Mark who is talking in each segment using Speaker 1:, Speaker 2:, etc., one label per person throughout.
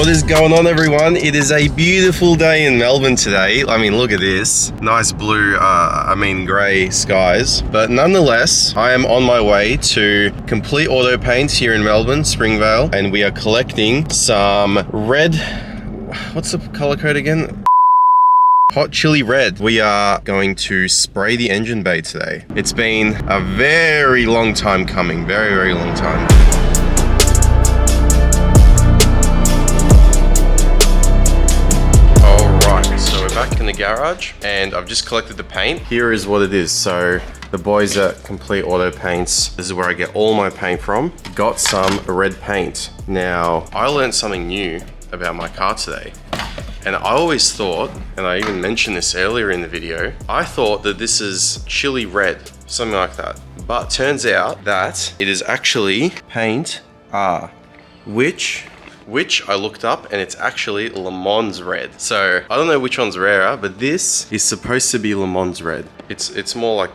Speaker 1: What is going on, everyone? It is a beautiful day in Melbourne today. I mean, look at this. Nice blue, grey skies. But nonetheless, I am on my way to Complete Auto Paints here in Melbourne, Springvale, and we are collecting some red... What's the color code again? Hot chili red. We are going to spray the engine bay today. It's been a very long time coming. Very, very long time. Back in the garage, and I've just collected the paint. Here is what it is. So the boys at Complete Auto Paints, this is where I get all my paint from, got some red paint. Now, I learned something new about my car today, and I always thought, and I even mentioned this earlier in the video, I thought that this is chili red, something like that. But turns out that it is actually paint R, which I looked up, and it's actually Le Mans red. So I don't know which one's rarer, but this is supposed to be Le Mans red. It's more like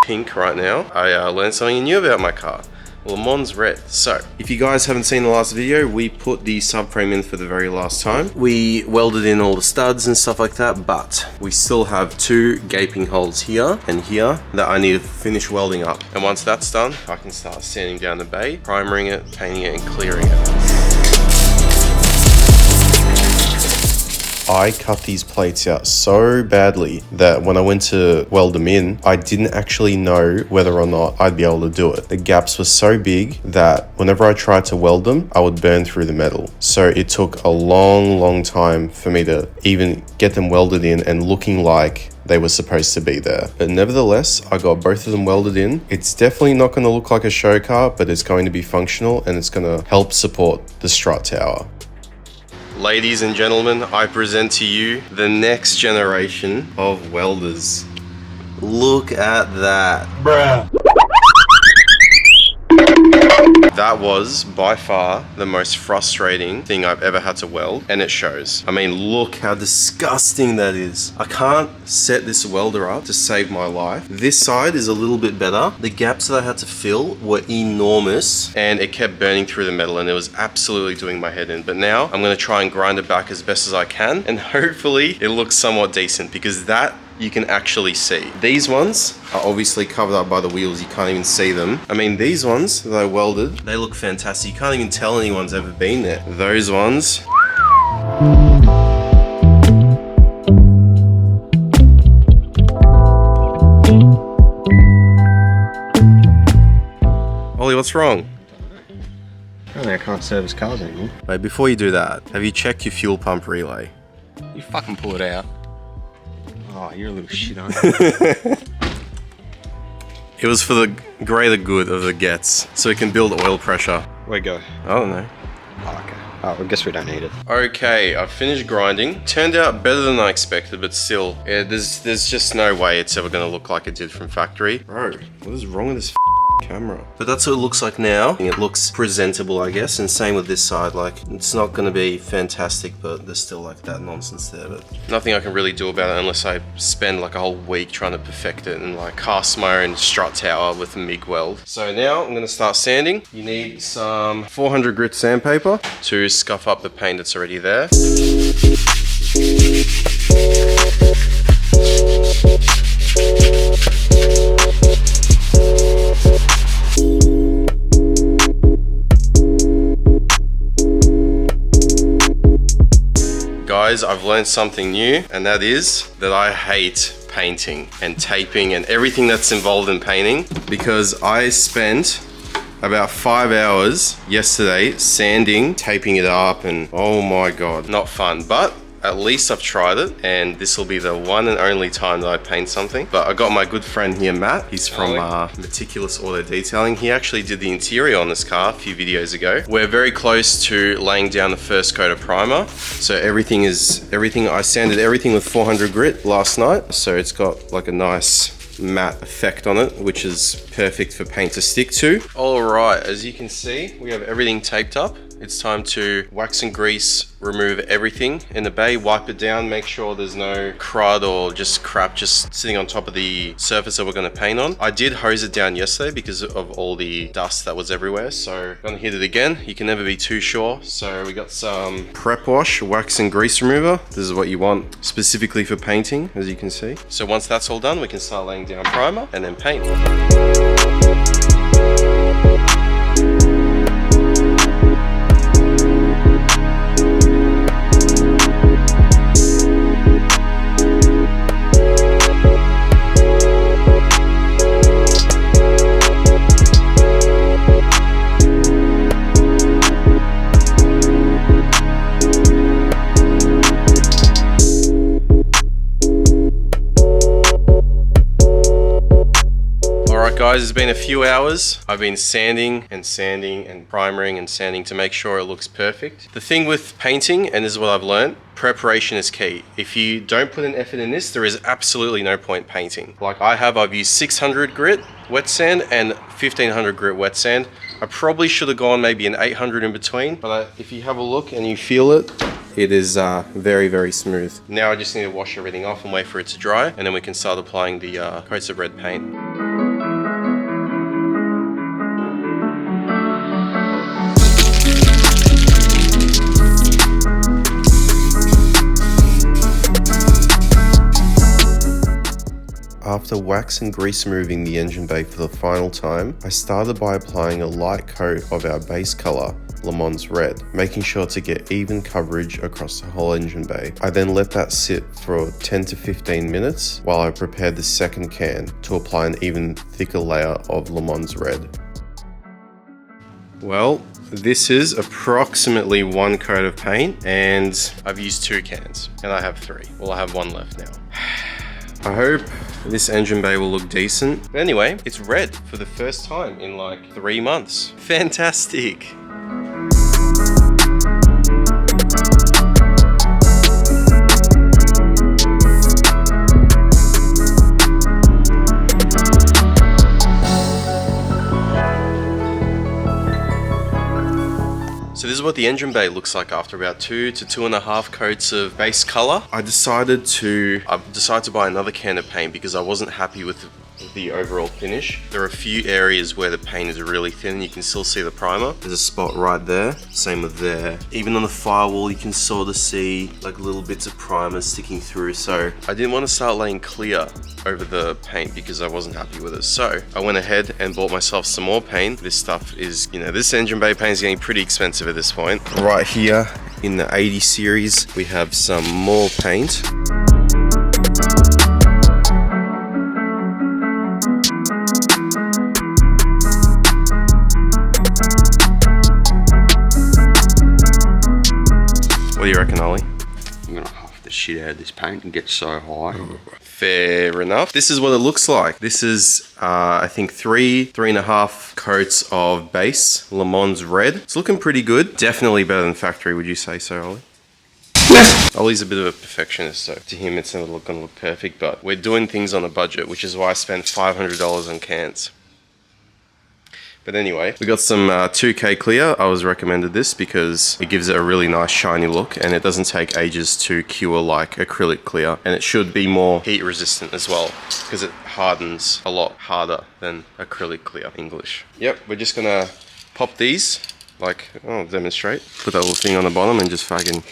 Speaker 1: pink right now. I learned something new about my car. Le Mans red. So if you guys haven't seen the last video, we put the subframe in for the very last time. We welded in all the studs and stuff like that, but we still have two gaping holes here and here that I need to finish welding up. And once that's done, I can start sanding down the bay, primering it, painting it, and clearing it. I cut these plates out so badly that when I went to weld them in, I didn't actually know whether or not I'd be able to do it. The gaps were so big that whenever I tried to weld them, I would burn through the metal. So it took a long time for me to even get them welded in and looking like they were supposed to be there. But nevertheless, I got both of them welded in. It's definitely not going to look like a show car, but it's going to be functional and it's going to help support the strut tower. Ladies and gentlemen, I present to you the next generation of welders. Look at that. Bruh. That was by far the most frustrating thing I've ever had to weld, and it shows. I mean, look how disgusting that is. I can't set this welder up to save my life. This side is a little bit better. The gaps that I had to fill were enormous, and it kept burning through the metal, and it was absolutely doing my head in. But now I'm gonna try and grind it back as best as I can, and hopefully it looks somewhat decent, because that you can actually see. These ones are obviously covered up by the wheels. You can't even see them. I mean, these ones that I welded, they look fantastic. You can't even tell anyone's ever been there. Those ones. Ollie, what's wrong?
Speaker 2: Apparently I can't service cars anymore.
Speaker 1: Wait, before you do that, have you checked your fuel pump relay?
Speaker 2: You fucking pull it out. Oh, you're a little shit, aren't you?
Speaker 1: It was for the greater good of the gets, so it can build oil pressure.
Speaker 2: Where'd go?
Speaker 1: I don't know.
Speaker 2: Oh, okay. Oh, I guess we don't need it.
Speaker 1: Okay, I've finished grinding. Turned out better than I expected, but still, yeah, there's just no way it's ever gonna look like it did from factory. Bro, what is wrong with this camera? But that's what it looks like now. It looks presentable, I guess, and same with this side. Like, it's not gonna be fantastic, but there's still like that nonsense there. But nothing I can really do about it unless I spend like a whole week trying to perfect it and like cast my own strut tower with a MIG weld. So now I'm gonna start sanding. You need some 400 grit sandpaper to scuff up the paint that's already there. Guys, I've learned something new, and that is that I hate painting and taping and everything that's involved in painting, because I spent about 5 hours yesterday sanding, taping it up, and oh my god, not fun. But at least I've tried it, and this will be the one and only time that I paint something. But I got my good friend here, Matt. He's from Meticulous Auto Detailing. He actually did the interior on this car a few videos ago. We're very close to laying down the first coat of primer. So I sanded everything with 400 grit last night. So it's got like a nice matte effect on it, which is perfect for paint to stick to. All right, as you can see, we have everything taped up it's time to wax and grease, remove everything in the bay, wipe it down, make sure there's no crud or just crap just sitting on top of the surface that we're going to paint on. I did hose it down yesterday because of all the dust that was everywhere, so I'm going to hit it again. You can never be too sure. So we got some prep wash, wax and grease remover. This is what you want specifically for painting, as you can see. So once that's all done, we can start laying down primer and then paint. Guys, it's been a few hours. I've been sanding and primering and sanding to make sure it looks perfect. The thing with painting, and this is what I've learned, preparation is key. If you don't put an effort in this, there is absolutely no point painting. Like I've used 600 grit wet sand and 1500 grit wet sand. I probably should have gone maybe an 800 in between, but if you have a look and you feel it, it is very, very smooth. Now I just need to wash everything off and wait for it to dry, and then we can start applying the coats of red paint. After wax and grease removing the engine bay for the final time, I started by applying a light coat of our base color, Le Mans Red, making sure to get even coverage across the whole engine bay. I then let that sit for 10 to 15 minutes while I prepared the second can to apply an even thicker layer of Le Mans Red. Well, this is approximately 1 coat of paint, and I've used 2 cans, and I have 3. Well, I have 1 left now. I hope this engine bay will look decent. But anyway, it's red for the first time in like 3 months. Fantastic. So this is what the engine bay looks like after about 2 to 2.5 coats of base color. I decided to buy another can of paint because I wasn't happy with the overall finish. There are a few areas where the paint is really thin and you can still see the primer. There's a spot right there, same with there. Even on the firewall you can sort of see like little bits of primer sticking through. So I didn't want to start laying clear over the paint because I wasn't happy with it. So I went ahead and bought myself some more paint. This stuff is, this engine bay paint is getting pretty expensive at this point. Right here in the 80 series, we have some more paint. What do you reckon, Ollie?
Speaker 2: I'm gonna huff the shit out of this paint and get so high.
Speaker 1: Fair enough. This is what it looks like. This is, I think, 3.5 coats of base Le Mans Red. It's looking pretty good. Definitely better than factory, would you say so, Ollie? Ollie's a bit of a perfectionist, so to him it's never going to look perfect, but we're doing things on a budget, which is why I spent $500 on cans. But anyway, we got some 2K clear. I was recommended this because it gives it a really nice shiny look and it doesn't take ages to cure like acrylic clear, and it should be more heat resistant as well because it hardens a lot harder than acrylic clear English. Yep, we're just gonna pop these, like, I'll demonstrate. Put that little thing on the bottom and just fucking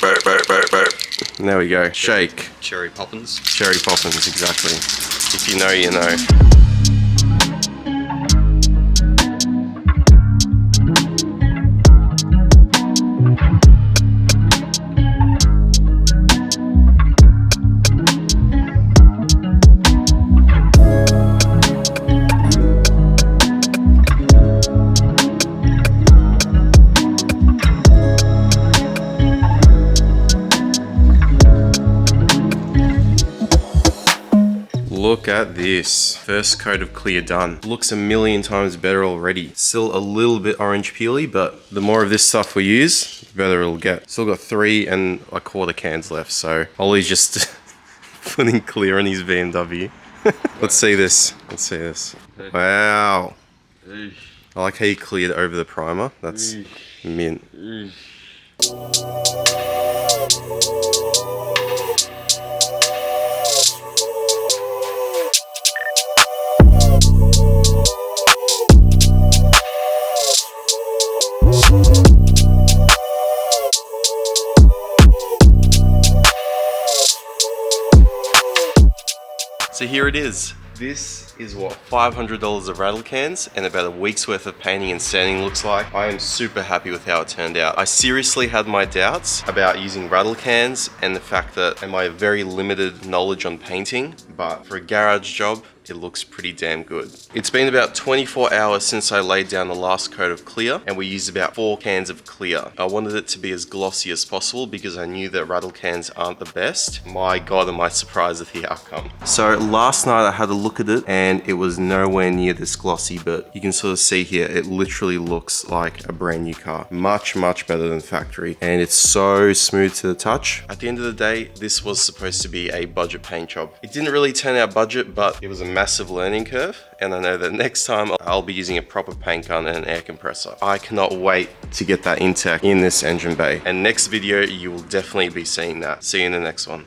Speaker 1: burp, burp, burp, burp. And there we go, shake.
Speaker 2: Cherry poppins.
Speaker 1: Cherry poppins, exactly. If you know, you know. Look at this. First coat of clear done. Looks a million times better already. Still a little bit orange peely, but the more of this stuff we use, the better it'll get. Still got 3.25 cans left, so Ollie's just putting clear on his BMW. Let's see this. Let's see this. Wow. I like how you cleared over the primer. That's mint. So here it is. This is what $500 of rattle cans and about a week's worth of painting and sanding looks like. I am super happy with how it turned out. I seriously had my doubts about using rattle cans and the fact that my very limited knowledge on painting, but for a garage job, it looks pretty damn good. It's been about 24 hours since I laid down the last coat of clear, and we used about 4 cans of clear. I wanted it to be as glossy as possible because I knew that rattle cans aren't the best. My God, am I surprised at the outcome. So last night I had a look at it and it was nowhere near this glossy, but you can sort of see here, it literally looks like a brand new car. Much, much better than factory. And it's so smooth to the touch. At the end of the day, this was supposed to be a budget paint job. It didn't really turn out budget, but it was a massive learning curve, and I know that next time I'll be using a proper paint gun and an air compressor. I cannot wait to get that intake in this engine bay, and next video you will definitely be seeing that. See you in the next one.